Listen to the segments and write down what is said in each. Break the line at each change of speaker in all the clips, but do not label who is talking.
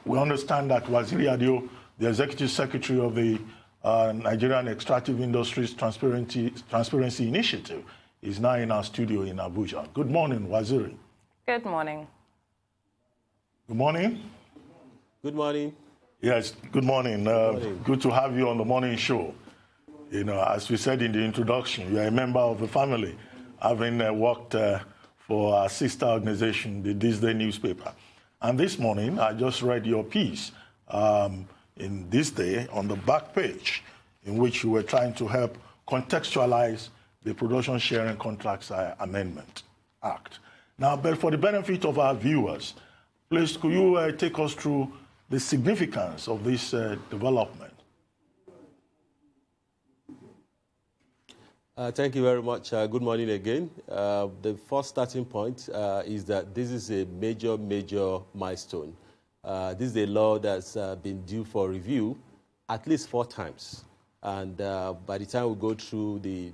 we understand that Waziri Adio, the Executive Secretary of the Nigerian Extractive Industries Transparency Initiative, is now in our studio in Abuja. Good morning, Waziri.
Good morning.
Good morning.
Good morning.
Yes, good morning. Good to have you on the morning show. You know, as we said in the introduction, you are a member of the family, having worked for our sister organization, the This Day newspaper. And this morning, I just read your piece in This Day on the back page, in which you were trying to help contextualize the Production Sharing Contracts Amendment Act. Now, but for the benefit of our viewers, please, could you take us through the significance of this development?
Thank you very much. Good morning again. The first starting point is that this is a major milestone. This is a law that's been due for review at least 4 times. And by the time we go through the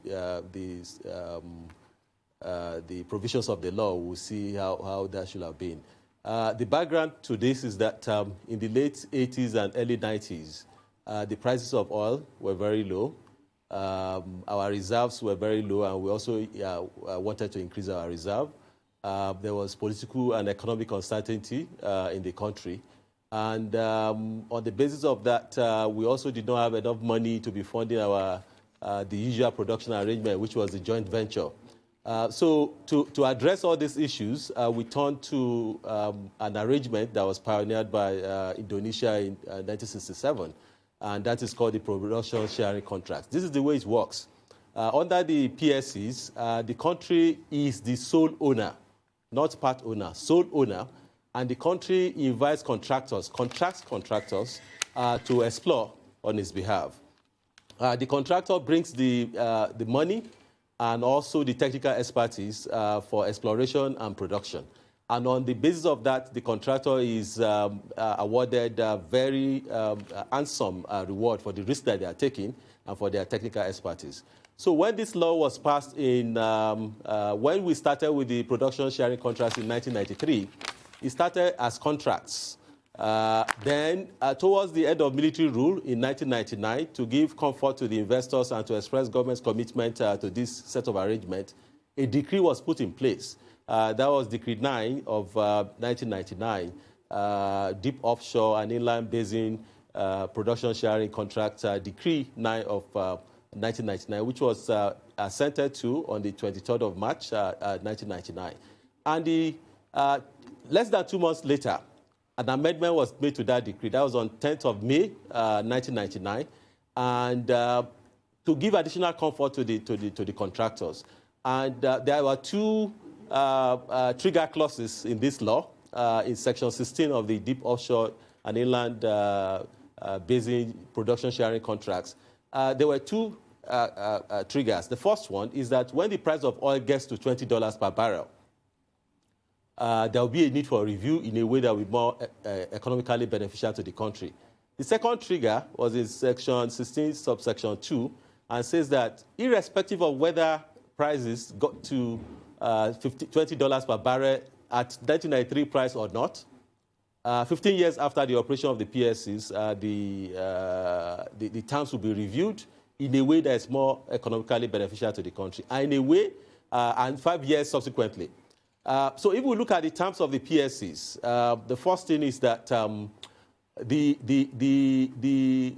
provisions of the law, we'll see how that should have been. The background to this is that in the late 80s and early 90s, the prices of oil were very low. Our reserves were very low, and we also wanted to increase our reserve. There was political and economic uncertainty in the country. And on the basis of that, we also did not have enough money to be funding the usual production arrangement, which was the joint venture. So to address all these issues, we turned to an arrangement that was pioneered by Indonesia in 1967, and that is called the Production Sharing Contract. This is the way it works. Under the PSCs, the country is the sole owner, not part owner, sole owner, and the country invites contractors to explore on its behalf. The contractor brings the money and also the technical expertise for exploration and production. And on the basis of that, the contractor is awarded a very handsome reward for the risk that they are taking and for their technical expertise. So when this law was passed when we started with the production sharing contracts in 1993, it started as contracts. Then, towards the end of military rule in 1999, to give comfort to the investors and to express government's commitment to this set of arrangement, a decree was put in place. That was Decree 9 of 1999, Deep Offshore and Inland Basin Production Sharing Contract, Decree 9 of 1999, which was assented to on the 23rd of March 1999. And less than 2 months later, an amendment was made to that decree. That was on 10th of May 1999, and to give additional comfort to the contractors. And there were 2 trigger clauses in this law, in Section 16 of the Deep Offshore and Inland Basin Production Sharing Contracts. There were 2 triggers. The first one is that when the price of oil gets to $20 per barrel, there will be a need for a review in a way that will be more economically beneficial to the country. The second trigger was in Section 16, subsection 2, and says that irrespective of whether prices got to $20 per barrel at 1993 price or not, 15 years after the operation of the PSCs, the terms will be reviewed in a way that is more economically beneficial to the country, and in a way, and 5 years subsequently. So if we look at the terms of the PSCs, the first thing is that the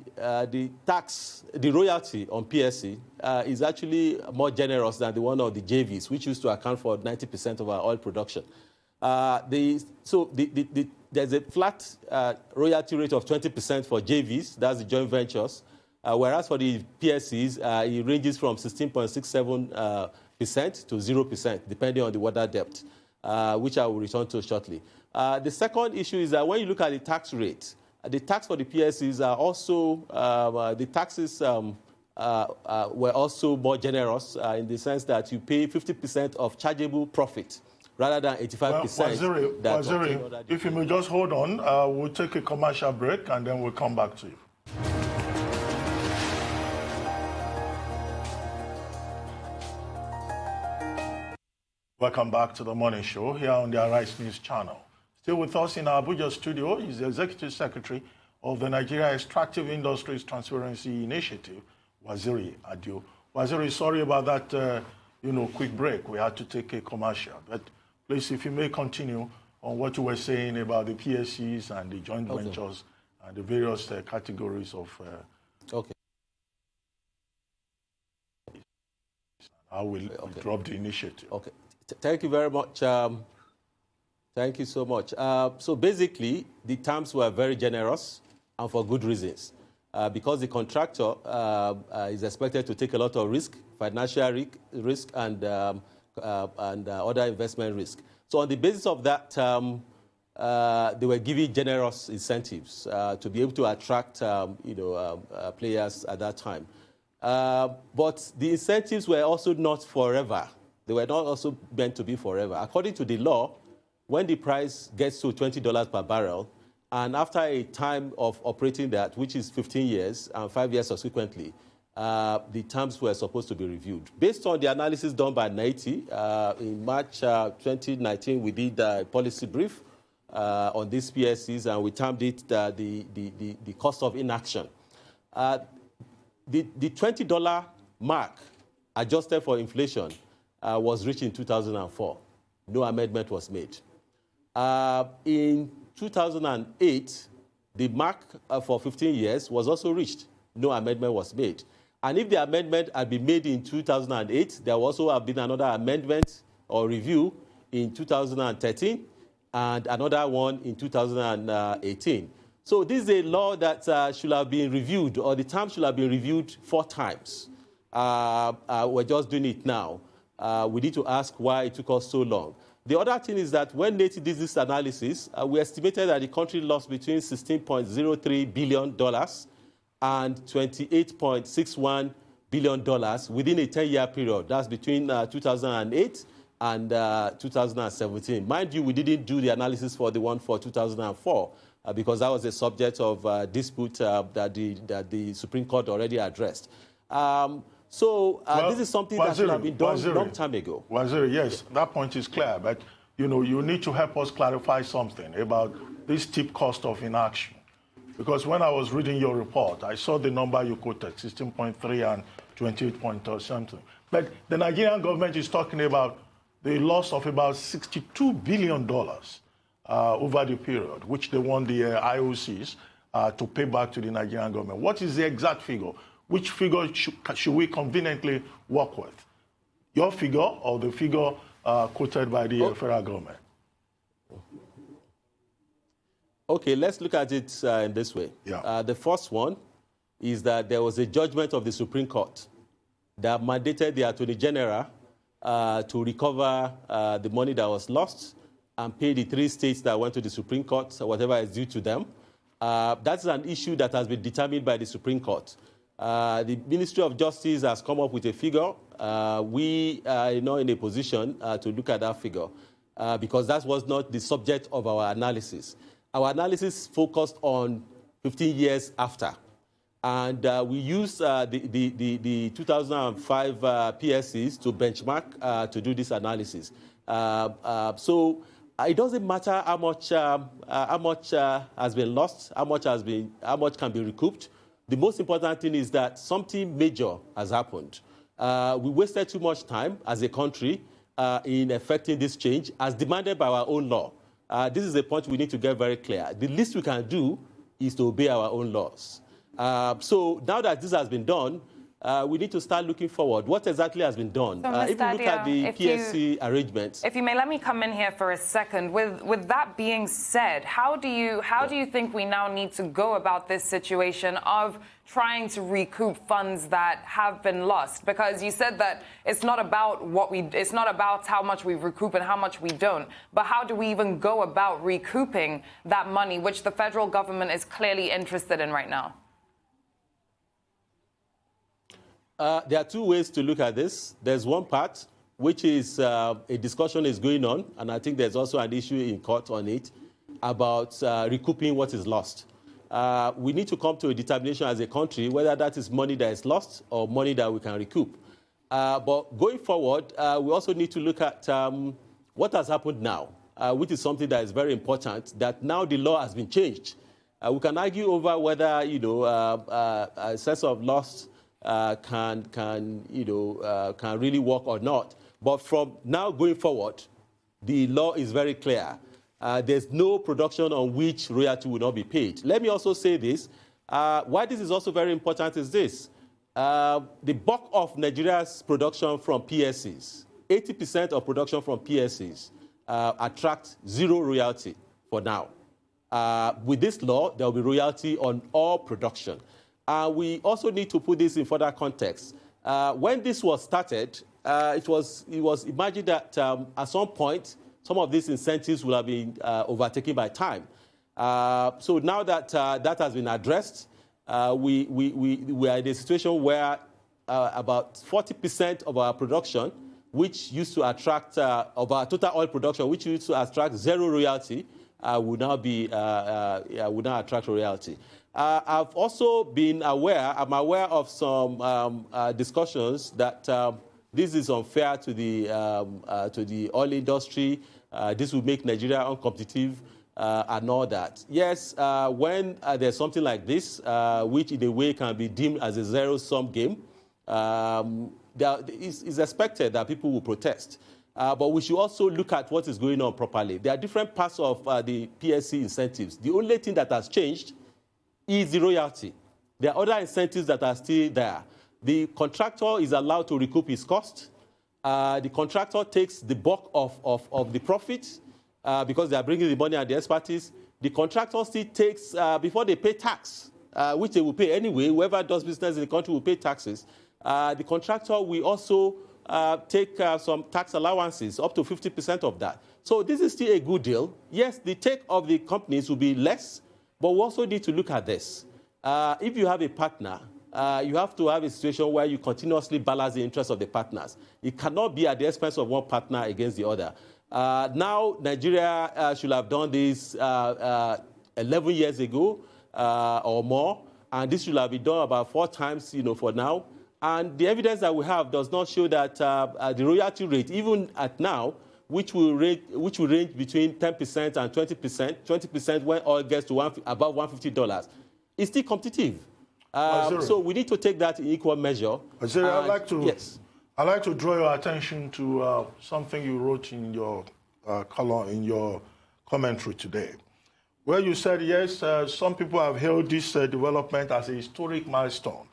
tax, the royalty on PSC is actually more generous than the one of the JVs, which used to account for 90% of our oil production. There's a flat royalty rate of 20% for JVs, that's the joint ventures, whereas for the PSCs, it ranges from 16.67% to 0%, depending on the water depth, which I will return to shortly. The second issue is that when you look at the tax rate, the tax for the PSCs are also, the taxes were also more generous in the sense that you pay 50% of chargeable profit rather than 85%.
Waziri, if you may just hold on, we'll take a commercial break and then we'll come back to you. Welcome back to the morning show here on the Arise News channel. Still with us in our Abuja studio is the Executive Secretary of the Nigeria Extractive Industries Transparency Initiative, Waziri Adio. Waziri, sorry about that, quick break. We had to take a commercial. But please, if you may continue on what you were saying about the PSCs and the joint ventures and the various categories of... How will drop the initiative.
Okay. Thank you very much. Thank you so much. So basically, the terms were very generous and for good reasons. Because the contractor is expected to take a lot of risk, financial risk, and other investment risk. So on the basis of that, they were giving generous incentives to be able to attract, players at that time. But the incentives were also not forever. They were not also meant to be forever. According to the law, when the price gets to $20 per barrel, and after a time of operating that, which is 15 years and 5 years subsequently, the terms were supposed to be reviewed. Based on the analysis done by NITI, in March 2019, we did a policy brief on these PSCs, and we termed it the cost of inaction. The $20 mark, adjusted for inflation, was reached in 2004. No amendment was made. In 2008, the mark for 15 years was also reached. No amendment was made. And if the amendment had been made in 2008, there would also have been another amendment or review in 2013 and another one in 2018. So this is a law that should have been reviewed, or the term should have been reviewed 4 times. We're just doing it now. We need to ask why it took us so long. The other thing is that when NITI did this analysis, we estimated that the country lost between $16.03 billion and $28.61 billion within a 10-year period. That's between 2008 and 2017. Mind you, we didn't do the analysis for the one for 2004 because that was a subject of dispute that the Supreme Court already addressed. This is something that should have been done a long time ago.
Waziri, yes, that point is clear, but you need to help us clarify something about this steep cost of inaction. Because when I was reading your report, I saw the number you quoted, 16.3 and 28 point something. But the Nigerian government is talking about the loss of about $62 billion over the period, which they want the IOCs to pay back to the Nigerian government. What is the exact figure? Which figure should we conveniently work with? Your figure or the figure quoted by the federal government?
Okay, let's look at it in this way.
Yeah.
The first one is that there was a judgment of the Supreme Court that mandated the Attorney General to recover the money that was lost and pay the 3 states that went to the Supreme Court, or whatever is due to them. That's an issue that has been determined by the Supreme Court. The Ministry of Justice has come up with a figure. We are in a position to look at that figure because that was not the subject of our analysis. Our analysis focused on 15 years after. And we used the 2005 PSCs to benchmark to do this analysis. So it doesn't matter how much has been lost, how much can be recouped. The most important thing is that something major has happened. We wasted too much time as a country in effecting this change as demanded by our own law. This is a point we need to get very clear. The least we can do is to obey our own laws. So now that this has been done, we need to start looking forward. What exactly has been done?
So
If you look at the PSC arrangements.
If you may, let me come in here for a second. With that being said, how do you think we now need to go about this situation of trying to recoup funds that have been lost? Because you said that it's not about it's not about how much we recoup and how much we don't. But how do we even go about recouping that money, which the federal government is clearly interested in right now?
There are 2 ways to look at this. There's one part, which is a discussion is going on, and I think there's also an issue in court on it, about recouping what is lost. We need to come to a determination as a country whether that is money that is lost or money that we can recoup. But going forward, we also need to look at what has happened now. which is something that is very important, that now the law has been changed. We can argue over whether, a sense of loss can really work or not. But from now going forward, the law is very clear. There's no production on which royalty will not be paid. Let me also say this. Why this is also very important is this. The bulk of Nigeria's production from PSCs, 80% of production from PSCs attract zero royalty for now. With this law, there will be royalty on all production. We also need to put this in further context. When this was started, it was imagined that at some point, some of these incentives will have been overtaken by time. So now that that has been addressed, we are in a situation where about 40% of our production, which used to attract, of our total oil production, which used to attract zero royalty, will now attract royalty. I've also been aware, I'm aware of some discussions that this is unfair to the oil industry. This will make Nigeria uncompetitive and all that. Yes, when there's something like this, which in a way can be deemed as a zero-sum game, it's expected that people will protest. But we should also look at what is going on properly. There are different parts of the PSC incentives. The only thing that has changed is the royalty. There are other incentives that are still there. The contractor is allowed to recoup his cost. The contractor takes the bulk of the profit because they are bringing the money and the expertise. The contractor still takes, before they pay tax, which they will pay anyway, whoever does business in the country will pay taxes. The contractor will also take some tax allowances, up to 50% of that. So this is still a good deal. Yes, the take of the companies will be less, but we also need to look at this. If you have a partner, you have to have a situation where you continuously balance the interests of the partners. It cannot be at the expense of one partner against the other. Now, Nigeria should have done this 11 years ago or more, and this should have been done about 4 times, for now. And the evidence that we have does not show that the royalty rate, even at now, which will range between 10% and 20% when oil gets to above $150, is still competitive. So we need to take that in equal measure.
I'd like to draw your attention to something you wrote in your column, in your commentary today, where you said, yes, some people have hailed this development as a historic milestone.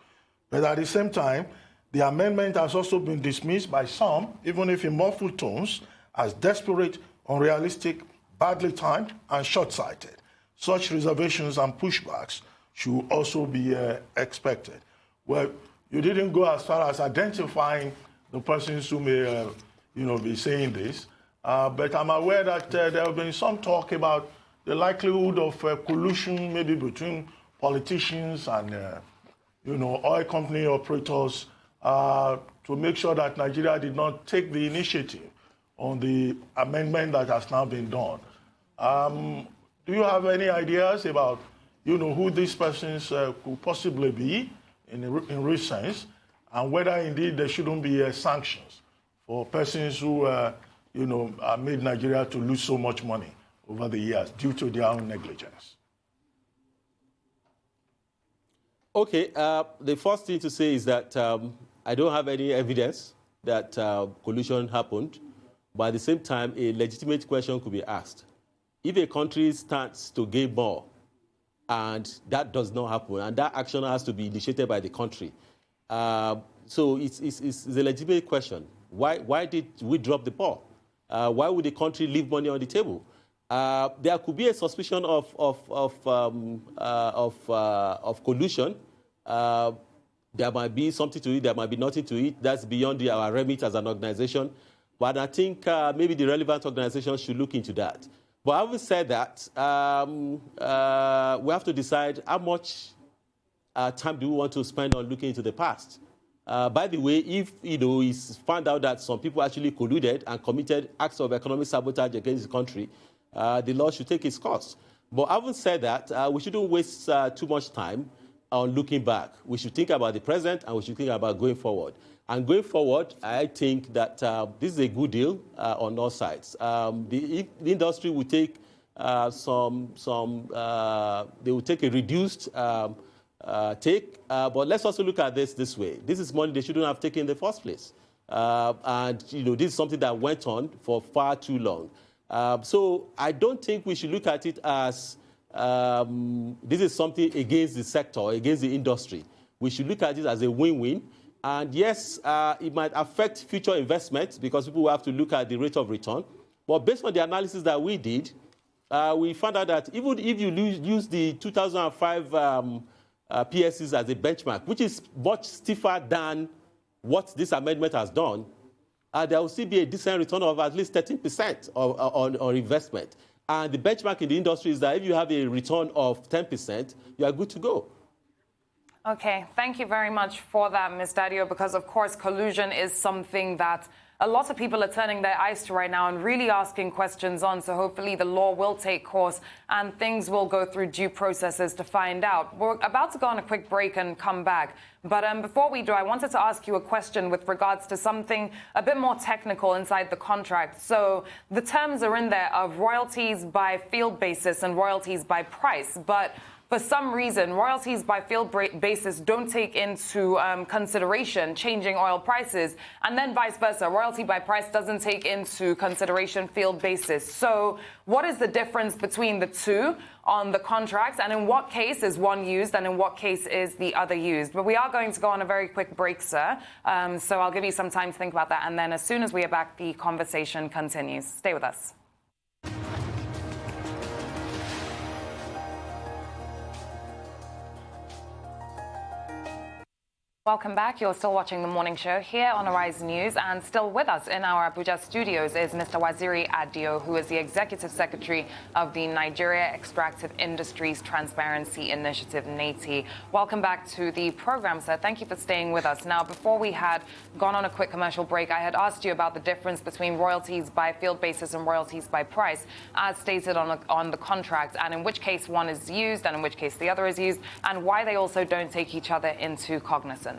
But at the same time, the amendment has also been dismissed by some, even if in muffled tones, as desperate, unrealistic, badly timed, and short-sighted. Such reservations and pushbacks should also be expected. Well, you didn't go as far as identifying the persons who may, be saying this, but I'm aware that there have been some talk about the likelihood of collusion, maybe between politicians and oil company operators to make sure that Nigeria did not take the initiative on the amendment that has now been done. Do you have any ideas about, who these persons could possibly be in real sense, and whether indeed there shouldn't be sanctions for persons who, made Nigeria to lose so much money over the years due to their own negligence?
Okay, the first thing to say is that I don't have any evidence that collusion happened, but at the same time, a legitimate question could be asked. If a country stands to gain more, and that does not happen, and that action has to be initiated by the country, so it's a legitimate question. Why did we drop the ball? Why would the country leave money on the table? There could be a suspicion of collusion. There might be something to it, there might be nothing to it. That's beyond our remit as an organization. But I think maybe the relevant organization should look into that. But having said that, we have to decide how much time do we want to spend on looking into the past. By the way, if it's found out that some people actually colluded and committed acts of economic sabotage against the country, the law should take its course. But having said that, we shouldn't waste too much time. on looking back. We should think about the present, and we should think about going forward. And going forward, I think that this is a good deal on all sides. The industry will take they will take a reduced take, but let's also look at this way. This is money they shouldn't have taken in the first place. And this is something that went on for far too long. So I don't think we should look at it as this is something against the sector, against the industry. We should look at it as a win-win. And yes, it might affect future investments because people will have to look at the rate of return. But based on the analysis that we did, we found out that even if you use the 2005 PSCs as a benchmark, which is much stiffer than what this amendment has done, there will still be a decent return of at least 13% on investment. And the benchmark in the industry is that if you have a return of 10%, you are good to go.
Okay, thank you very much for that, Mr. Adio, because, of course, collusion is something that a lot of people are turning their eyes to right now and really asking questions on. So hopefully the law will take course and things will go through due processes to find out. We're about to go on a quick break and come back. But before we do, I wanted to ask you a question with regards to something a bit more technical inside the contract. So the terms are in there of royalties by field basis and royalties by price. But for some reason, royalties by field basis don't take into consideration changing oil prices, and then vice versa. Royalty by price doesn't take into consideration field basis. So what is the difference between the two on the contracts, and in what case is one used and in what case is the other used? But we are going to go on a very quick break, sir. So I'll give you some time to think about that, and then as soon as we are back, the conversation continues. Stay with us. Welcome back. You're still watching The Morning Show here on Arise News, and still with us in our Abuja studios is Mr. Waziri Adio, who is the Executive Secretary of the Nigeria Extractive Industries Transparency Initiative, NETI. Welcome back to the program, sir. Thank you for staying with us. Now, before we had gone on a quick commercial break, I had asked you about the difference between royalties by field basis and royalties by price, as stated on the contract, and in which case one is used and in which case the other is used, and why they also don't take each other into cognizance.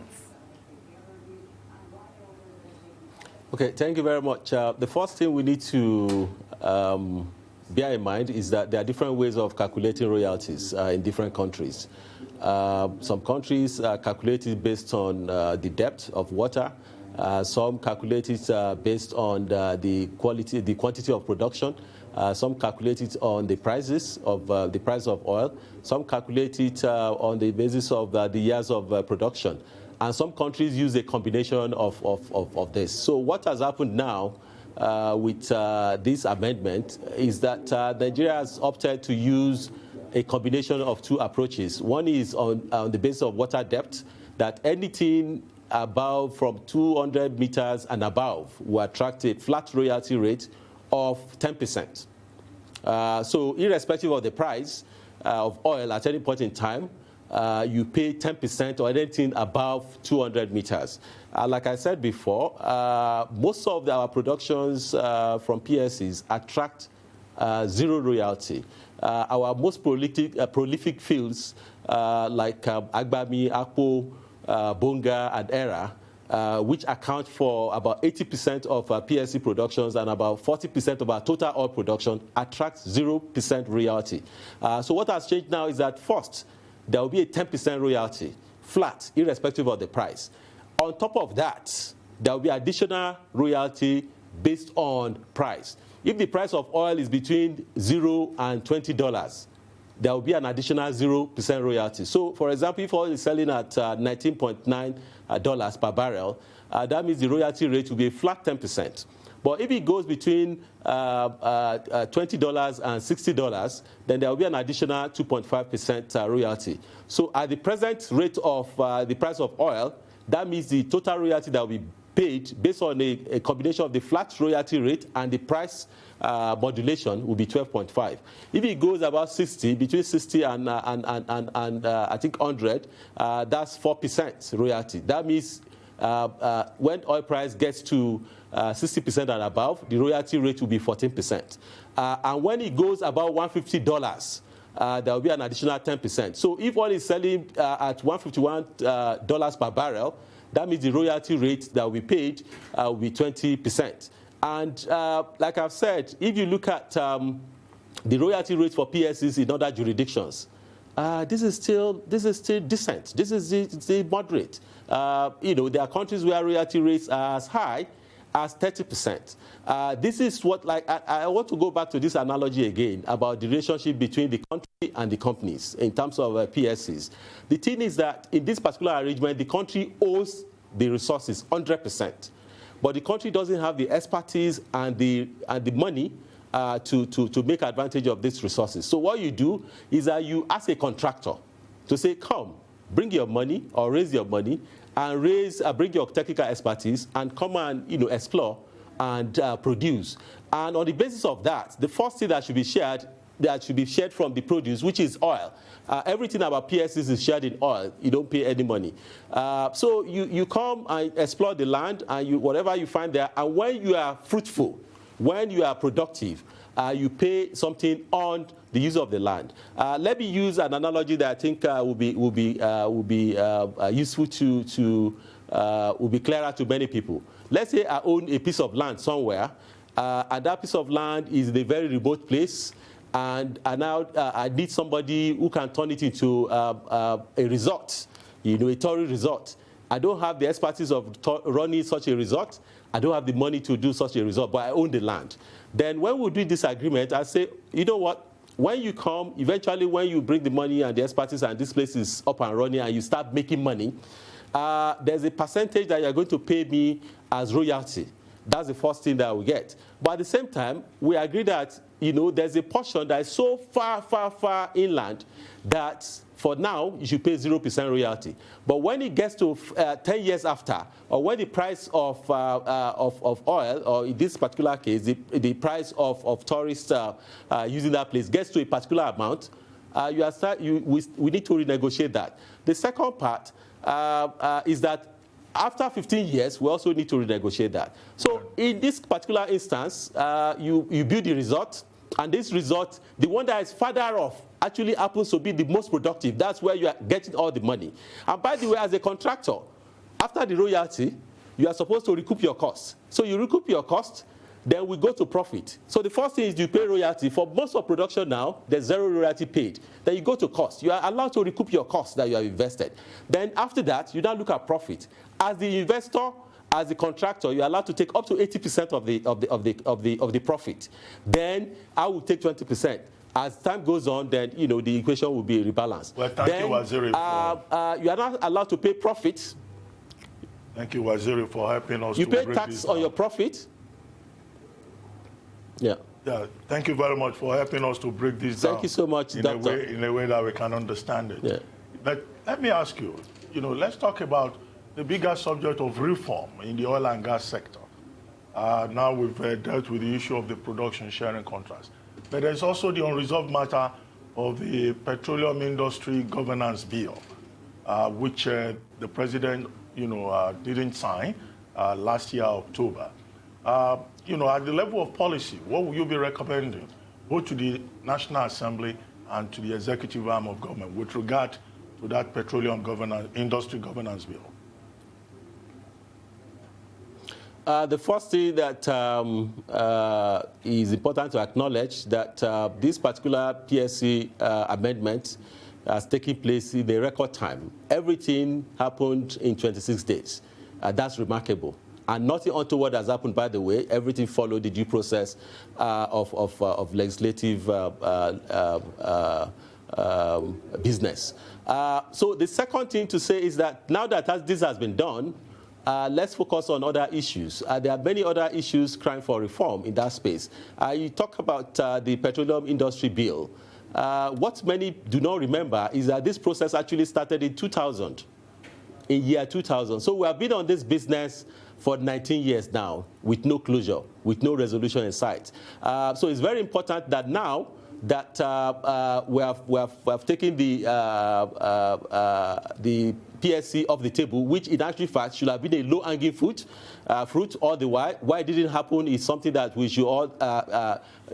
Okay, thank you very much. The first thing we need to bear in mind is that there are different ways of calculating royalties in different countries. Some countries calculate it based on the depth of water. Some calculate it based on the quantity of production. Some calculate it on the prices of the price of oil. Some calculate it on the basis of the years of production. And some countries use a combination of this. So what has happened now with this amendment is that Nigeria has opted to use a combination of two approaches. One is on the basis of water depth, that anything above from 200 meters and above will attract a flat royalty rate of 10%. So irrespective of the price of oil at any point in time, you pay 10% or anything above 200 meters. Like I said before, most of our productions from PSCs attract zero royalty. Our most prolific fields like Agbami, Akpo, Bonga, and Era, which account for about 80% of PSC productions and about 40% of our total oil production, attract 0% royalty. So what has changed now is that first, there will be a 10% royalty, flat, irrespective of the price. On top of that, there will be additional royalty based on price. If the price of oil is between $0 and $20, there will be an additional 0% royalty. So, for example, if oil is selling at $19.9 per barrel, that means the royalty rate will be a flat 10%. But if it goes between $20 and $60, then there will be an additional 2.5% royalty. So at the present rate of the price of oil, that means the total royalty that will be paid based on a combination of the flat royalty rate and the price modulation will be 12.5. If it goes about 60, between 60 and I think 100, that's 4% royalty. That means when oil price gets to 60% and above, the royalty rate will be 14%. And when it goes about $150, there will be an additional 10%. So if oil is selling at $151 per barrel, that means the royalty rate that will be paid will be 20%. And like I've said, if you look at the royalty rate for PSCs in other jurisdictions, this is still decent. This is moderate. There are countries where royalty rates are as high as 30%. This is what, I want to go back to this analogy again about the relationship between the country and the companies in terms of PSCs. The thing is that in this particular arrangement, the country owes the resources 100%, but the country doesn't have the expertise and the money to make advantage of these resources. So what you do is that you ask a contractor to say, come, bring your money or raise your money and bring your technical expertise and come and explore and produce. And on the basis of that, the first thing that should be shared from the produce, which is oil. Everything about PSCs is shared in oil. You don't pay any money. So you come and explore the land and whatever you find there. And when you are fruitful, when you are productive, you pay something on the use of the land. Let me use an analogy that I think will be useful will be clearer to many people. Let's say I own a piece of land somewhere, and that piece of land is in a very remote place, and now I need somebody who can turn it into a resort, a tourist resort. I don't have the expertise of running such a resort. I don't have the money to do such a resort, but I own the land. Then when we do this agreement, I say, you know what? When you come, eventually when you bring the money and the expertise and this place is up and running and you start making money, there's a percentage that you're going to pay me as royalty. That's the first thing that we get. But at the same time, we agree that, there's a portion that is so far inland that for now, you should pay 0% royalty. But when it gets to 10 years after, or when the price of oil, or in this particular case, the price of tourists using that place gets to a particular amount, we need to renegotiate that. The second part is that after 15 years, we also need to renegotiate that. So in this particular instance, you build the resort, and this resort, the one that is farther off, actually happens to be the most productive. That's where you are getting all the money. And by the way, as a contractor, after the royalty, you are supposed to recoup your costs. So you recoup your cost, then we go to profit. So the first thing is you pay royalty. For most of production now, there's zero royalty paid. Then you go to cost. You are allowed to recoup your costs that you have invested. Then after that, you now look at profit. As the investor, as the contractor, you're allowed to take up to 80% of the profit. Then I will take 20%. As time goes on, then the equation will be rebalanced.
Well, thank you, Waziri.
You are not allowed to pay profit.
Thank you, Waziri, for helping us.
You pay tax on your profit. Yeah.
Yeah. Thank you very much for helping us to break this down.
Thank you so much, Doctor.
In a way that we can understand it.
Yeah.
But let me ask you. Let's talk about the bigger subject of reform in the oil and gas sector. Now we've dealt with the issue of the production sharing contracts. But there's also the unresolved matter of the Petroleum Industry Governance Bill, which the President, didn't sign last year, October. At the level of policy, what will you be recommending, both to the National Assembly and to the executive arm of government with regard to that Petroleum Industry Governance Bill?
The first thing that is important to acknowledge that this particular PSC amendment has taken place in a record time. Everything happened in 26 days. That's remarkable. And nothing untoward has happened, by the way. Everything followed the due process of legislative business. So the second thing to say is that now that this has been done, let's focus on other issues. There are many other issues crying for reform in that space. You talk about the Petroleum Industry Bill. What many do not remember is that this process actually started in 2000, in year 2000. So we have been on this business for 19 years now with no closure, with no resolution in sight. So it's very important that now that we have taken the PSC off the table, which in actual fact should have been a low-hanging fruit all the while. Why it didn't happen is something that we should all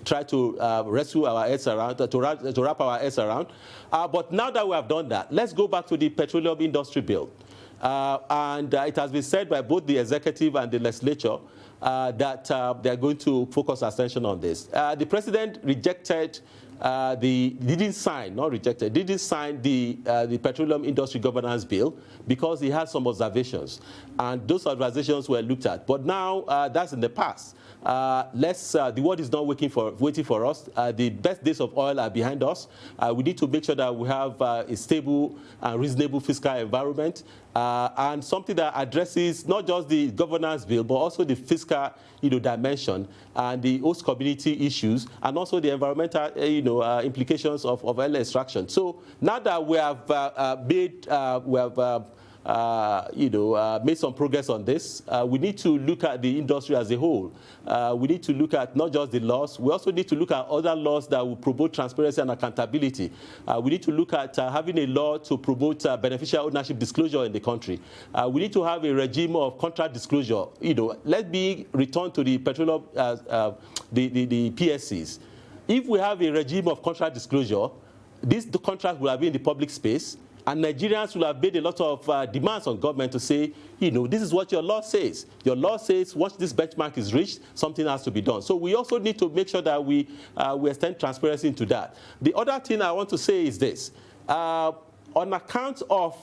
try to wrestle our heads around, to wrap our heads around. But now that we have done that, let's go back to the Petroleum Industry Bill. And it has been said by both the executive and the legislature that they're going to focus attention on this. The president rejected didn't sign the Petroleum Industry Governance Bill because he had some observations, and those observations were looked at. But now that's in the past. The world is not waiting for us. The best days of oil are behind us. We need to make sure that we have a stable and reasonable fiscal environment, and something that addresses not just the governance bill, but also the fiscal dimension and the host community issues, and also the environmental implications of oil extraction. So now that we have made some progress on this, we need to look at the industry as a whole. We need to look at not just the laws, we also need to look at other laws that will promote transparency and accountability. We need to look at having a law to promote beneficial ownership disclosure in the country. We need to have a regime of contract disclosure. Let me return to the petroleum, the PSCs. If we have a regime of contract disclosure, the contract will have been in the public space, and Nigerians will have made a lot of demands on government to say, this is what your law says. Your law says once this benchmark is reached, something has to be done. So we also need to make sure that we extend transparency into that. The other thing I want to say is this. On account of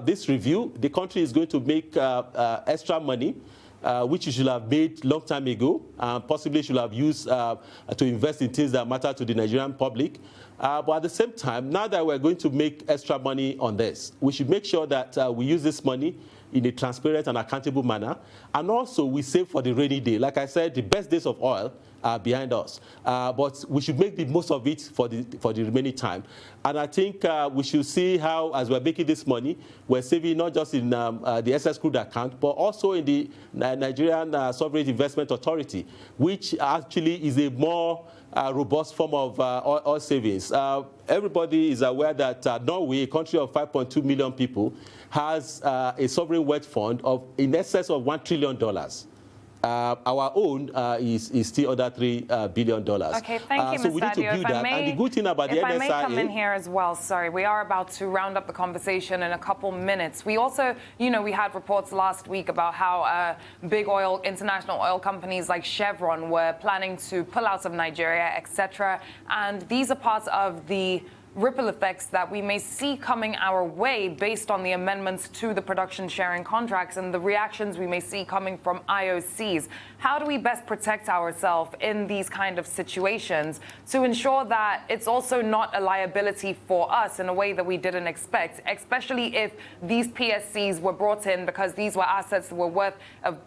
this review, the country is going to make extra money, which you should have made long time ago, possibly should have used to invest in things that matter to the Nigerian public. But at the same time, now that we're going to make extra money on this, we should make sure that we use this money in a transparent and accountable manner. And also, we save for the rainy day. Like I said, the best days of oil are behind us. But we should make the most of it for the remaining time. And I think we should see how, as we're making this money, we're saving not just in the SS crude account, but also in the Nigerian Sovereign Investment Authority, which actually is a more robust form of oil savings. Everybody is aware that Norway, a country of 5.2 million people, has a sovereign wealth fund of in excess of $1 trillion. Our own is still under $3 billion.
Okay, thank you,
so we need to build that. And the good thing about the NSIA... If I may
come in here as well, sorry, we are about to round up the conversation in a couple minutes. We also, we had reports last week about how big international oil companies like Chevron were planning to pull out of Nigeria, etc. And these are parts of the ripple effects that we may see coming our way based on the amendments to the production sharing contracts and the reactions we may see coming from IOCs. How do we best protect ourselves in these kind of situations to ensure that it's also not a liability for us in a way that we didn't expect, especially if these PSCs were brought in because these were assets that were worth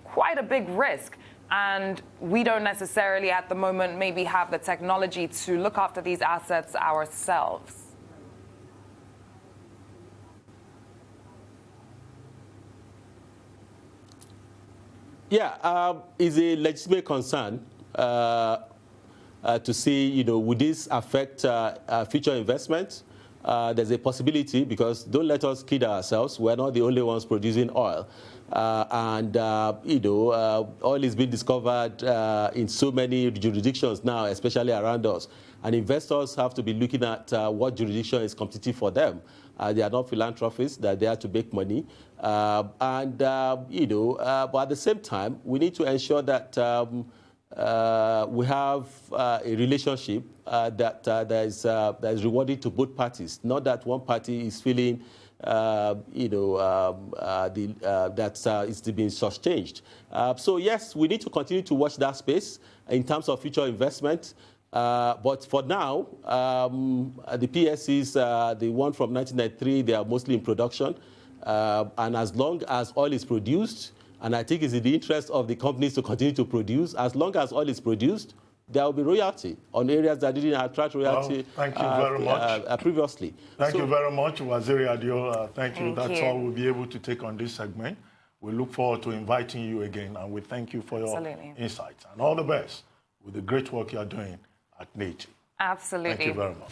quite a big risk? And we don't necessarily at the moment maybe have the technology to look after these assets ourselves.
Yeah, it's a legitimate concern to see, would this affect future investment? There's a possibility because don't let us kid ourselves. We're not the only ones producing oil. Oil is being discovered in so many jurisdictions now, especially around us. And investors have to be looking at what jurisdiction is competitive for them. They are not philanthropists, they're there to make money. But at the same time, we need to ensure that we have a relationship that is rewarding to both parties, not that one party is feeling that it's being shortchanged. So yes, we need to continue to watch that space in terms of future investment. But for now, the PSCs, the one from 1993, they are mostly in production. And as long as oil is produced, and I think it's in the interest of the companies to continue to produce, as long as oil is produced, there will be royalty on areas that didn't attract royalty
thank you very much.
Previously.
Thank you very much, Waziri Adio. Thank you. That's all we'll be able to take on this segment. We look forward to inviting you again, and we thank you for your insights. And all the best with the great work you're doing at NATI.
Absolutely.
Thank you very much.